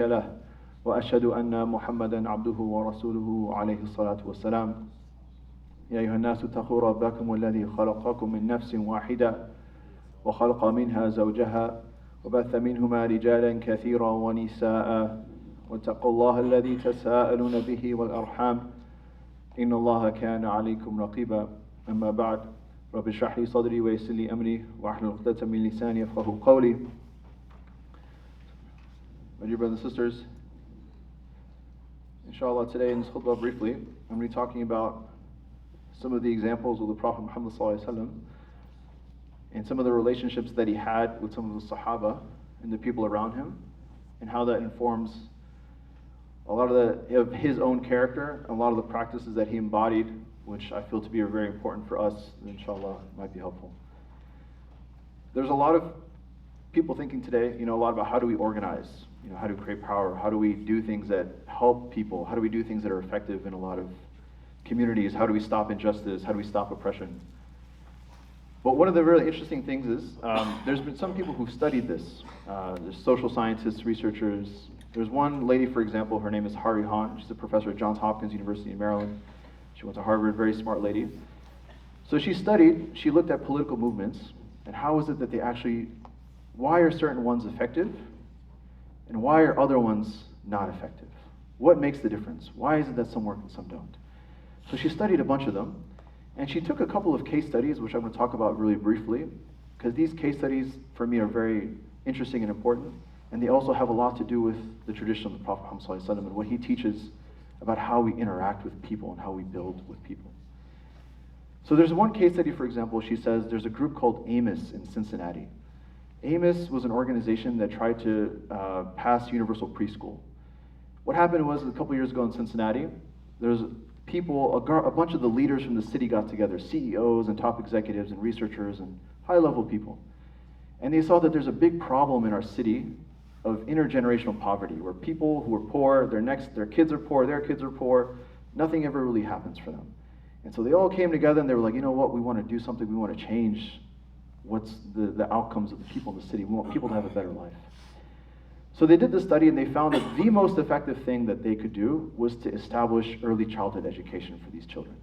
له وأشهد أن محمدا عبده ورسوله عليه الصلاة والسلام يا أيها الناس اتقوا ربكم الذي خلقكم من نفس واحدة وخلق منها زوجها وبث منهما رجالا كثيرا ونساء واتقوا الله الذي تساءلون به والأرحام إن الله كان عليكم رقيبا أما بعد رب اشرح لي صدري ويسر لي أمري واحلل عقدة من لساني يفقهوا قولي. My dear brothers and sisters, inshallah today in this khutbah briefly, I'm going to be talking about some of the examples of the Prophet Muhammad ﷺ and some of the relationships that he had with some of the Sahaba and the people around him, and how that informs a lot of his own character, and a lot of the practices that he embodied, which I feel to be very important for us, and inshallah might be helpful. There's a lot of people thinking today, a lot about how do we organize, how do we create power, how do we do things that help people, how do we do things that are effective in a lot of communities, how do we stop injustice, how do we stop oppression. But one of the really interesting things is, there's been some people who've studied this. There's social scientists, researchers. There's one lady, for example, her name is Hari Han. She's a professor at Johns Hopkins University in Maryland. She went to Harvard, very smart lady. So she looked at political movements, and how is it that why are certain ones effective, and why are other ones not effective? What makes the difference? Why is it that some work and some don't? So she studied a bunch of them, and she took a couple of case studies, which I'm going to talk about really briefly, because these case studies, for me, are very interesting and important, and they also have a lot to do with the tradition of the Prophet Muhammad ﷺ and what he teaches about how we interact with people and how we build with people. So there's one case study, for example, she says there's a group called AMOS in Cincinnati. AMOS was an organization that tried to pass universal preschool. What happened was, a couple years ago in Cincinnati, there's people, a bunch of the leaders from the city got together, CEOs and top executives and researchers and high-level people. And they saw that there's a big problem in our city of intergenerational poverty, where people who are poor, their kids are poor, their kids are poor, nothing ever really happens for them. And so they all came together and they were like, you know what, we want to do something, we want to change what's the outcomes of the people in the city. We want people to have a better life. So they did the study, and they found that the most effective thing that they could do was to establish early childhood education for these children.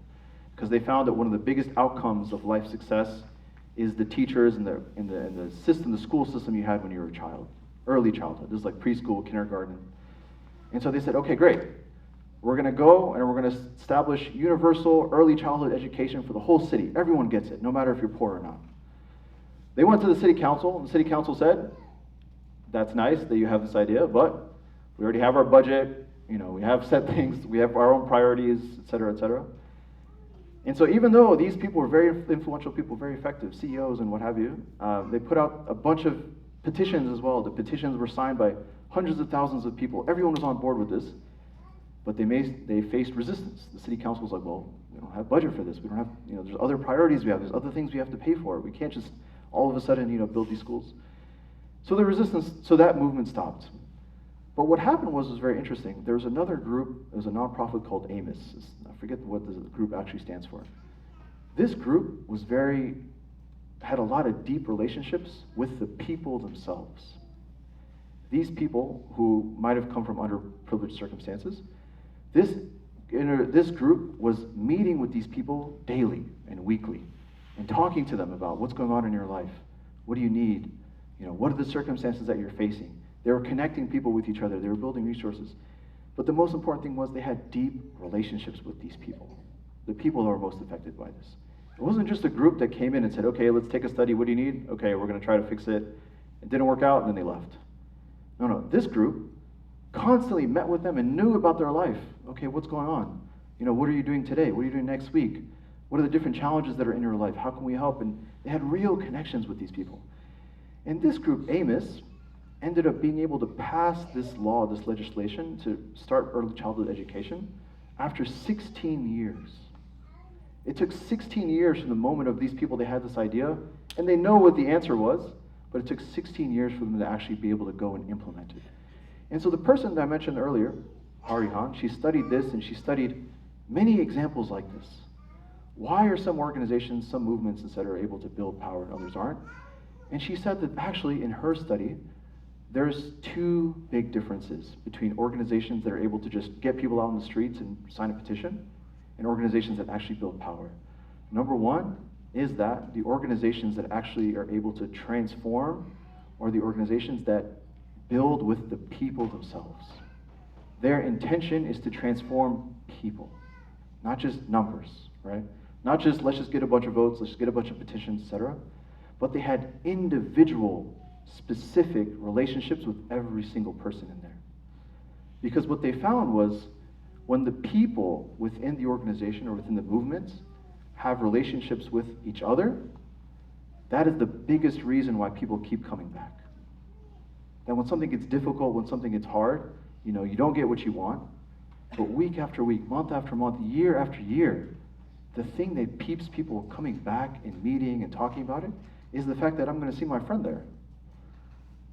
Because they found that one of the biggest outcomes of life success is the teachers and the school system you had when you were a child. Early childhood. This is like preschool, kindergarten. And so they said, okay, great. We're going to go and we're going to establish universal early childhood education for the whole city. Everyone gets it, no matter if you're poor or not. They went to the city council, and the city council said, that's nice that you have this idea, but we already have our budget, we have set things, we have our own priorities, et cetera, et cetera. And so even though these people were very influential people, very effective, CEOs and what have you, they put out a bunch of petitions as well. The petitions were signed by hundreds of thousands of people. Everyone was on board with this, but they faced resistance. The city council was like, well, we don't have budget for this. We don't have, there's other priorities we have. There's other things we have to pay for. We can't just all of a sudden, build these schools. So that movement stopped. But what happened was very interesting. There was another group, there was a nonprofit called AMOS. I forget what the group actually stands for. This group had a lot of deep relationships with the people themselves. These people who might have come from underprivileged circumstances, this group was meeting with these people daily and weekly and talking to them about what's going on in your life. What do you need? What are the circumstances that you're facing? They were connecting people with each other. They were building resources. But the most important thing was they had deep relationships with these people, the people that were most affected by this. It wasn't just a group that came in and said, okay, let's take a study. What do you need? Okay, we're going to try to fix it. It didn't work out, and then they left. No. This group constantly met with them and knew about their life. Okay, what's going on? What are you doing today? What are you doing next week? What are the different challenges that are in your life? How can we help? And they had real connections with these people. And this group, AMOS, ended up being able to pass this law, this legislation, to start early childhood education after 16 years. It took 16 years from the moment of these people, they had this idea, and they know what the answer was, but it took 16 years for them to actually be able to go and implement it. And so the person that I mentioned earlier, Hari Han, she studied this, and she studied many examples like this. Why are some organizations, some movements, etc., able to build power and others aren't? And she said that actually in her study, there's two big differences between organizations that are able to just get people out in the streets and sign a petition and organizations that actually build power. Number one is that the organizations that actually are able to transform are the organizations that build with the people themselves. Their intention is to transform people, not just numbers, right? Not just let's just get a bunch of votes, let's just get a bunch of petitions, etc. But they had individual, specific relationships with every single person in there. Because what they found was when the people within the organization or within the movements have relationships with each other, that is the biggest reason why people keep coming back. That when something gets difficult, when something gets hard, you don't get what you want, but week after week, month after month, year after year, the thing that keeps people coming back and meeting and talking about it is the fact that I'm going to see my friend there.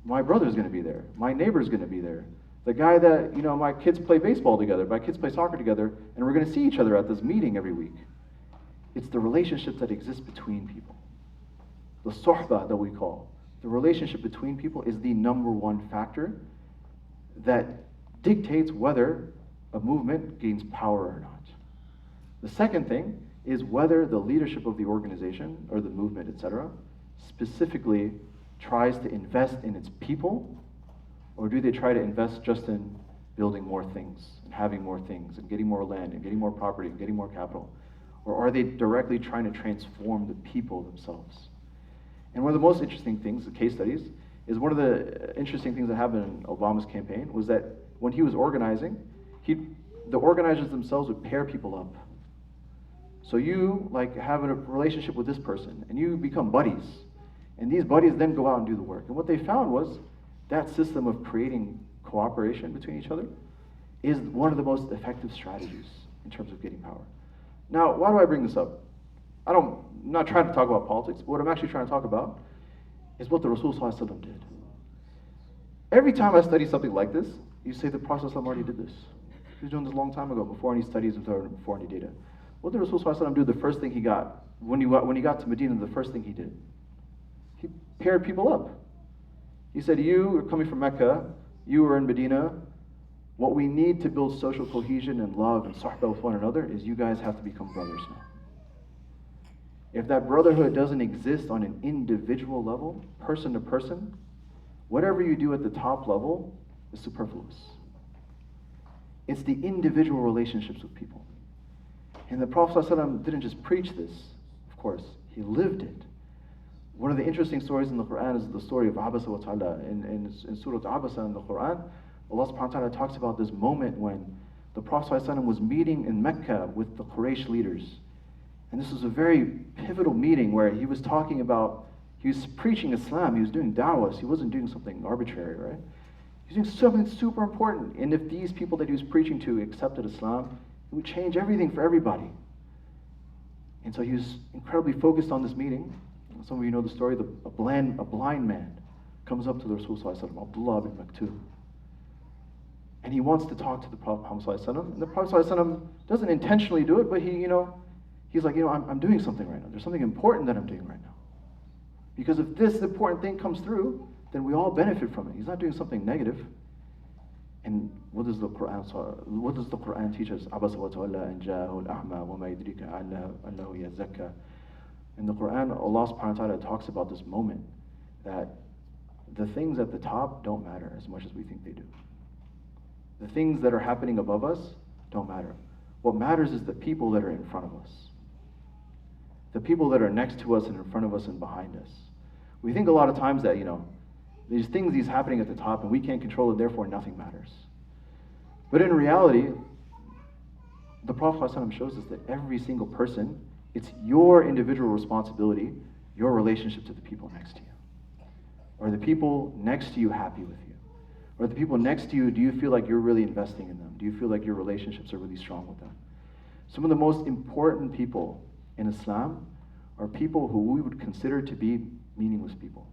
My brother's going to be there. My neighbor's going to be there. The guy that, my kids play baseball together, my kids play soccer together, and we're going to see each other at this meeting every week. It's the relationships that exist between people. The suhbah that we call. The relationship between people is the number one factor that dictates whether a movement gains power or not. The second thing is whether the leadership of the organization or the movement, etc., specifically tries to invest in its people, or do they try to invest just in building more things and having more things and getting more land and getting more property and getting more capital? Or are they directly trying to transform the people themselves? And one of the most interesting things, the case studies, is one of the interesting things that happened in Obama's campaign was that when he was organizing, the organizers themselves would pair people up. So you have a relationship with this person and you become buddies. And these buddies then go out and do the work. And what they found was that system of creating cooperation between each other is one of the most effective strategies in terms of getting power. Now, why do I bring this up? I'm not trying to talk about politics, but what I'm actually trying to talk about is what the Rasul ﷺ did. Every time I study something like this, you say the Prophet ﷺ already did this. He was doing this a long time ago, before any studies and before any data. What did Rasul ﷺ do? The first thing he got, when he got to Medina, the first thing he did, he paired people up. He said, you are coming from Mecca, you are in Medina. What we need to build social cohesion and love and sahbah with one another is you guys have to become brothers now. If that brotherhood doesn't exist on an individual level, person to person, whatever you do at the top level is superfluous. It's the individual relationships with people. And the Prophet ﷺ didn't just preach this, of course, he lived it. One of the interesting stories in the Quran is the story of Abasa wa Ta'ala. In Surah Abasa in the Quran, Allah subhanahu wa ta'ala talks about this moment when the Prophet ﷺ was meeting in Mecca with the Quraysh leaders. And this was a very pivotal meeting where he was talking about, he was preaching Islam, he was doing da'wah, he wasn't doing something arbitrary, right? He was doing something super important. And if these people that he was preaching to accepted Islam, it would change everything for everybody. And so he was incredibly focused on this meeting. Some of you know the story, a blind man comes up to the Rasul ﷺ, Abdullah bin Maktoum. And he wants to talk to the Prophet Muhammad ﷺ. And the Prophet ﷺ doesn't intentionally do it, but he's like, I'm doing something right now. There's something important that I'm doing right now. Because if this important thing comes through, then we all benefit from it. He's not doing something negative. And what does the Quran teach us? Abasa wa tawalla an ja'ahu al-a'ma wa ma yudrika annahu yazakka. In the Quran, Allah subhanahu wa ta'ala talks about this moment that the things at the top don't matter as much as we think they do. The things that are happening above us don't matter. What matters is the people that are in front of us. The people that are next to us and in front of us and behind us. We think a lot of times that, there's things happening at the top and we can't control it, therefore nothing matters. But in reality, the Prophet ﷺ shows us that every single person, it's your individual responsibility, your relationship to the people next to you. Are the people next to you happy with you? Or the people next to you, do you feel like you're really investing in them? Do you feel like your relationships are really strong with them? Some of the most important people in Islam are people who we would consider to be meaningless people.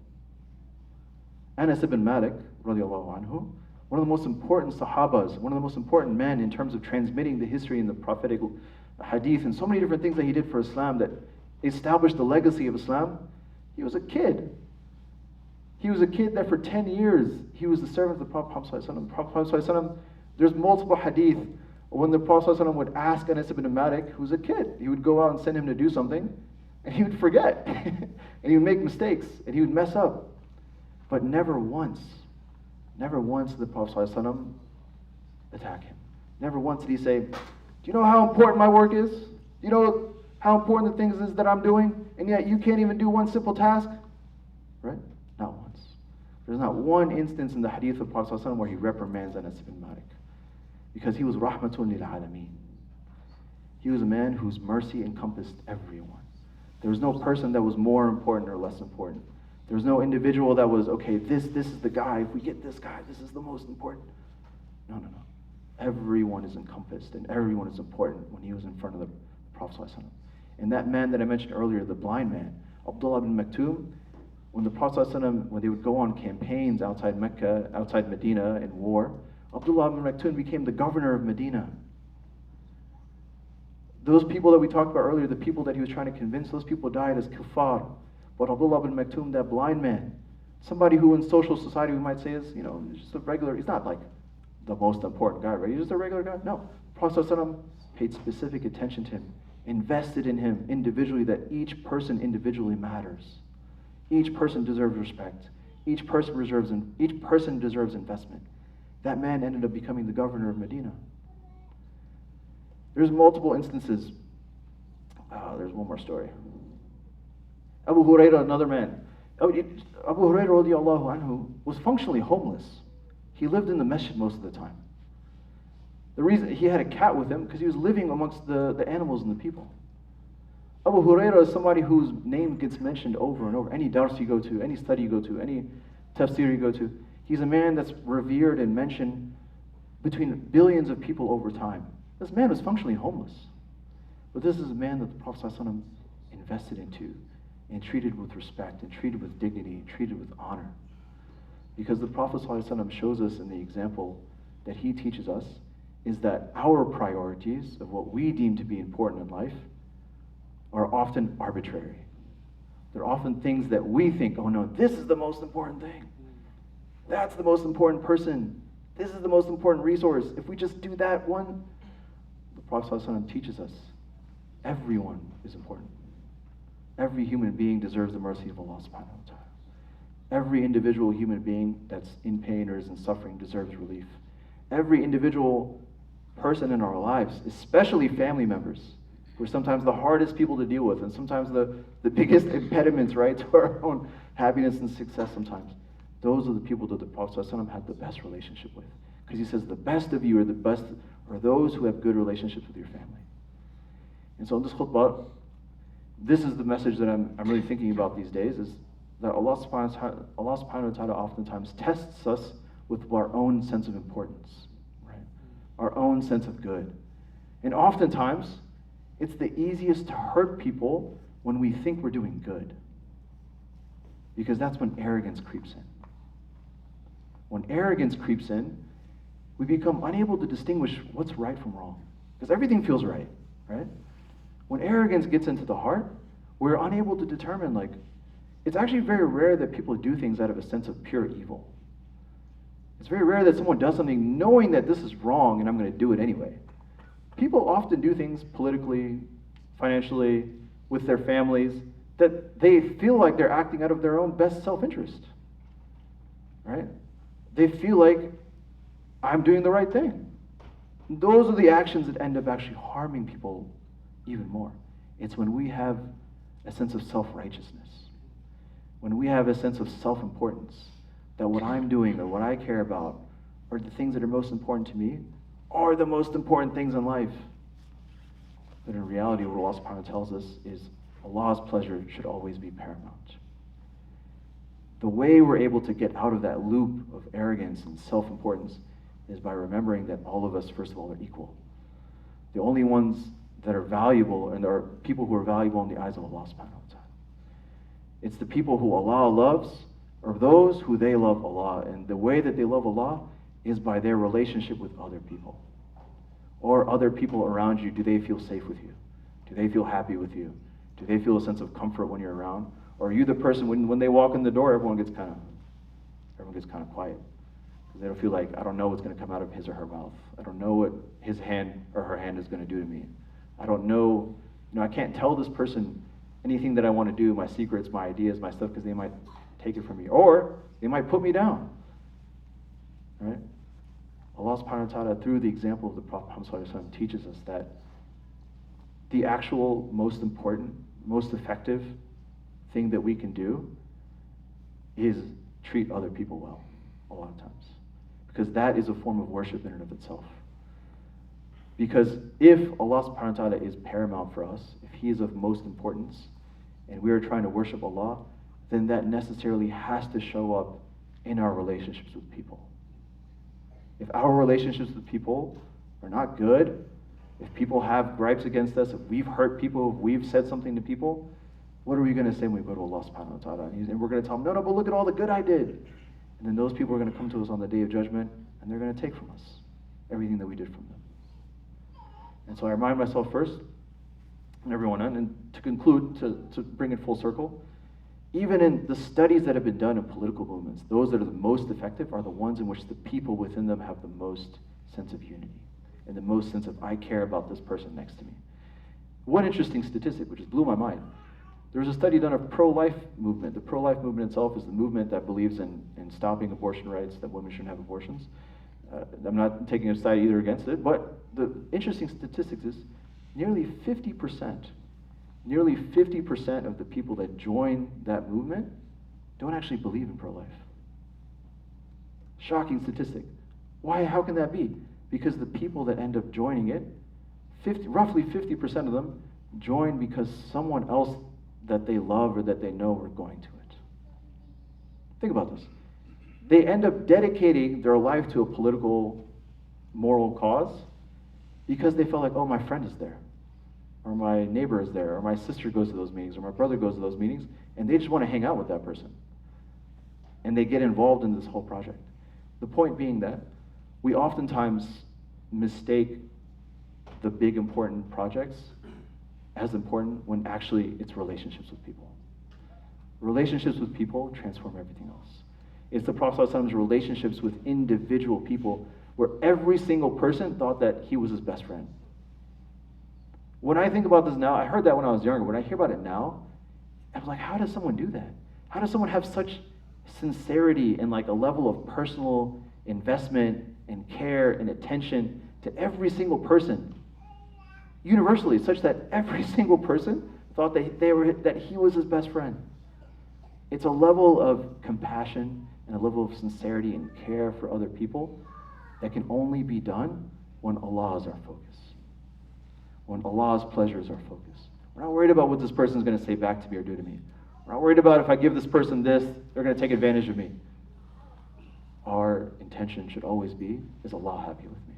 Anas ibn Malik, radiallahu anhu, one of the most important sahabas, one of the most important men in terms of transmitting the history and the prophetic hadith and so many different things that he did for Islam that established the legacy of Islam. He was a kid. He was a kid that for 10 years, he was the servant of the Prophet Muhammad. Prophet Muhammad, there's multiple hadith. When the Prophet would ask Anas ibn Malik, who's a kid, he would go out and send him to do something, and he would forget. And he would make mistakes, and he would mess up. But never once did the Prophet attack him. Never once did he say, do you know how important my work is? Do you know how important the things is that I'm doing? And yet you can't even do one simple task? Right? Not once. There's not one instance in the hadith of Prophet where he reprimands Anas ibn Malik. Because he was rahmatun lil alameen. He was a man whose mercy encompassed everyone. There was no person that was more important or less important. There was no individual that was, okay, this is the guy. If we get this guy, this is the most important. No. Everyone is encompassed and everyone is important when he was in front of the Prophet ﷺ. And that man that I mentioned earlier, the blind man, Abdullah ibn Maktoum, when the Prophet ﷺ, when they would go on campaigns outside Mecca, outside Medina in war, Abdullah ibn Maktoum became the governor of Medina. Those people that we talked about earlier, the people that he was trying to convince, those people died as kuffar. But Abdullah ibn Maktoum, that blind man, somebody who in social society we might say is, just a regular, he's not like the most important guy, right? He's just a regular guy. No. Prophet ﷺ paid specific attention to him, invested in him individually, that each person individually matters. Each person deserves respect. Each person deserves investment. That man ended up becoming the governor of Medina. There's multiple instances. There's one more story. Abu Hurairah, another man. Abu Hurairah radiallahu anhu was functionally homeless. He lived in the masjid most of the time. The reason he had a cat with him because he was living amongst the animals and the people. Abu Hurairah is somebody whose name gets mentioned over and over. Any dars you go to, any study you go to, any tafsir you go to, he's a man that's revered and mentioned between billions of people over time. This man was functionally homeless. But this is a man that the Prophet ﷺ invested into and treated with respect and treated with dignity and treated with honor. Because the Prophet ﷺ shows us in the example that he teaches us is that our priorities of what we deem to be important in life are often arbitrary. They're often things that we think, oh no, this is the most important thing. That's the most important person. This is the most important resource. If we just do that one, the Prophet ﷺ teaches us everyone is important. Every human being deserves the mercy of Allah subhanahu wa ta'ala. Every individual human being that's in pain or is in suffering deserves relief. Every individual person in our lives, especially family members, who are sometimes the hardest people to deal with and sometimes the biggest impediments, right, to our own happiness and success sometimes. Those are the people that the Prophet ﷺ had the best relationship with. Because he says the best of you are those who have good relationships with your family. And so in this khutbah, this is the message that I'm really thinking about these days, is that Allah subhanahu wa ta'ala oftentimes tests us with our own sense of importance, right? Our own sense of good. And oftentimes, it's the easiest to hurt people when we think we're doing good. Because that's when arrogance creeps in. When arrogance creeps in, we become unable to distinguish what's right from wrong. Because everything feels right? When arrogance gets into the heart, we're unable to determine, it's actually very rare that people do things out of a sense of pure evil. It's very rare that someone does something knowing that this is wrong and I'm going to do it anyway. People often do things politically, financially, with their families, that they feel like they're acting out of their own best self-interest, right? They feel like, I'm doing the right thing. Those are the actions that end up actually harming people even more. It's when we have a sense of self-righteousness, when we have a sense of self-importance, that what I'm doing or what I care about or the things that are most important to me are the most important things in life. But in reality, what Allah subhanahu wa ta'ala tells us is Allah's pleasure should always be paramount. The way we're able to get out of that loop of arrogance and self-importance is by remembering that all of us, first of all, are equal. The only ones that are valuable and are people who are valuable in the eyes of Allah subhanahu wa ta'ala. It's the people who Allah loves, or those who they love Allah. And the way that they love Allah is by their relationship with other people. Or other people around you, do they feel safe with you? Do they feel happy with you? Do they feel a sense of comfort when you're around? Or are you the person, when they walk in the door, everyone gets kind of everyone gets kind of quiet. Because they don't feel like, I don't know what's going to come out of his or her mouth. I don't know what his hand or her hand is going to do to me. I don't know, I can't tell this person anything that I want to do, my secrets, my ideas, my stuff, because they might take it from me. Or they might put me down. Right? Allah subhanahu wa ta'ala, through the example of the Prophet Muhammad teaches us that the actual most important, most effective thing that we can do is treat other people well, a lot of times. Because that is a form of worship in and of itself. Because if Allah subhanahu wa ta'ala is paramount for us, if He is of most importance, and we are trying to worship Allah, then that necessarily has to show up in our relationships with people. If our relationships with people are not good, if people have gripes against us, if we've hurt people, if we've said something to people, what are we going to say when we go to Allah subhanahu wa ta'ala? And we're going to tell them, no, but look at all the good I did. And then those people are going to come to us on the day of judgment, and they're going to take from us everything that we did from them. And so I remind myself first, and everyone, and to conclude, to bring it full circle, even in the studies that have been done in political movements, those that are the most effective are the ones in which the people within them have the most sense of unity and the most sense of, I care about this person next to me. One interesting statistic, which just blew my mind, there was a study done of pro-life movement. The pro-life movement itself is the movement that believes in stopping abortion rights, that women shouldn't have abortions. I'm not taking a side either against it, but the interesting statistics is nearly 50% of the people that join that movement don't actually believe in pro-life. Shocking statistic. Why? How can that be? Because the people that end up joining it, roughly 50% of them join because someone else that they love or that they know are going to it. Think about this. They end up dedicating their life to a political, moral cause because they felt like, oh, my friend is there, or my neighbor is there, or my sister goes to those meetings, or my brother goes to those meetings, and they just want to hang out with that person. And they get involved in this whole project. The point being that we oftentimes mistake the big important projects as important when actually it's relationships with people. Relationships with people transform everything else. It's the Prophet ﷺ's relationships with individual people where every single person thought that he was his best friend. When I think about this now, I heard that when I was younger. When I hear about it now, I was like, how does someone do that? How does someone have such sincerity and like a level of personal investment and care and attention to every single person, universally, such that every single person thought that he was his best friend? It's a level of compassion and a level of sincerity and care for other people that can only be done when Allah is our focus, when Allah's pleasure is our focus. We're not worried about what this person is going to say back to me or do to me. We're not worried about if I give this person this, they're going to take advantage of me. Our intention should always be, is Allah happy with me?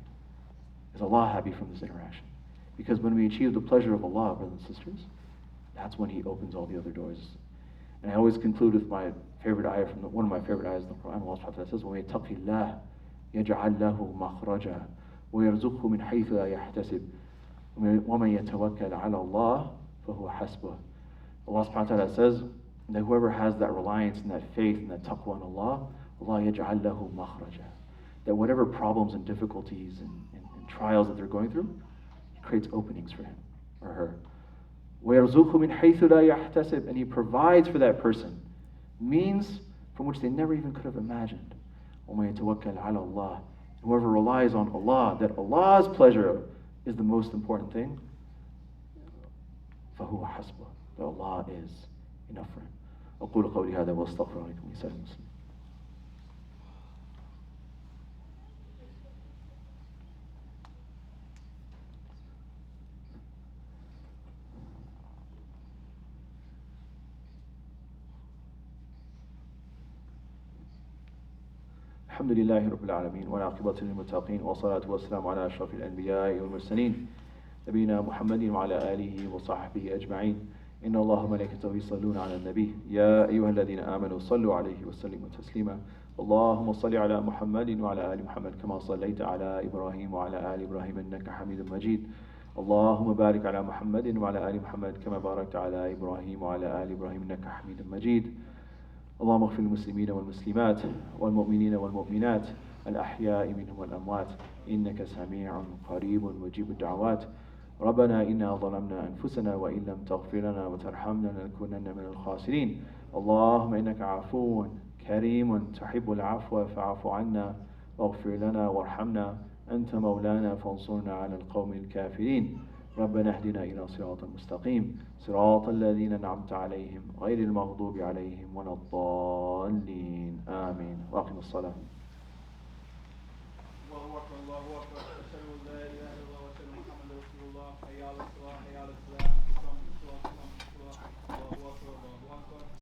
Is Allah happy from this interaction? Because when we achieve the pleasure of Allah, brothers and sisters, that's when He opens all the other doors. And I always conclude with my favorite ayah from one of my favorite ayahs in the Quran. Allah subhanahu wa ta'ala says, وَمَن يَتَّقِ اللَّهَ يَجْعَلْ لَهُ مَخْرَجًا وَيَرْزُقْهُ مِنْ حَيْثُ لَا يَحْتَسِبُ وَمَن يَتَوَكَّلْ عَلَى اللَّهِ فَهُوَ حَسْبُهُ. Allah subhanahu wa ta'ala says that whoever has that reliance and that faith and that taqwa in Allah, Allah يَجْعَلْ لَهُ مَخْرَجًا. That whatever problems and difficulties and trials that they're going through, He creates openings for him or her. وَيَرْزُقْهُ مِنْ حَيْثُ لَا يَحْتَسِبُ. And He provides for that person means from which they never even could have imagined. وَمَن يَتَوَكَّلْ عَلَى اللَّهِ. Whoever relies on Allah, that Allah's pleasure is the most important thing, فَهُوَ حَسْبُهُ. That Allah is enough for him. أقول قولي هذا وأستغفر لكم ولسائر المسلمين. الحمد لله رب العالمين والعاقبة للمتقين والصلاة والسلام على أشرف الأنبياء والمرسلين نبينا محمد وعلى آله وصحبه أجمعين. إن الله وملائكته يصلون على النبي يا أيها الذين آمنوا صلوا عليه وسلموا تسليما. اللهم صل على محمد وعلى آل محمد كما صليت على إبراهيم وعلى آل إبراهيم إنك حميد مجيد. اللهم بارك على محمد وعلى آل محمد كما باركت على إبراهيم وعلى آل إبراهيم إنك حميد مجيد. اللهم اغفر للمسلمين والمسلمات والمؤمنين والمؤمنات الأحياء منهم والأموات إنك سميع قريب مجيب الدعوات. ربنا إنا ظلمنا أنفسنا وإن لم تغفر لنا وترحمنا لنكونن من الخاسرين. اللهم إنك عفو كريم تحب العفو فاعف عنا واغفر لنا وارحمنا أنت مولانا فانصرنا على القوم الكافرين. ربنا اهدنا إلى صراط مستقيم صراط الذين أنعمت عليهم غير المغضوب عليهم ولا الضالين آمين. وأقم الصلاة. الله أكبر الله أكبر أشهد أن لا إله إلا الله وأشهد أن محمدا رسول الله حي على الصلاة حي على الفلاح.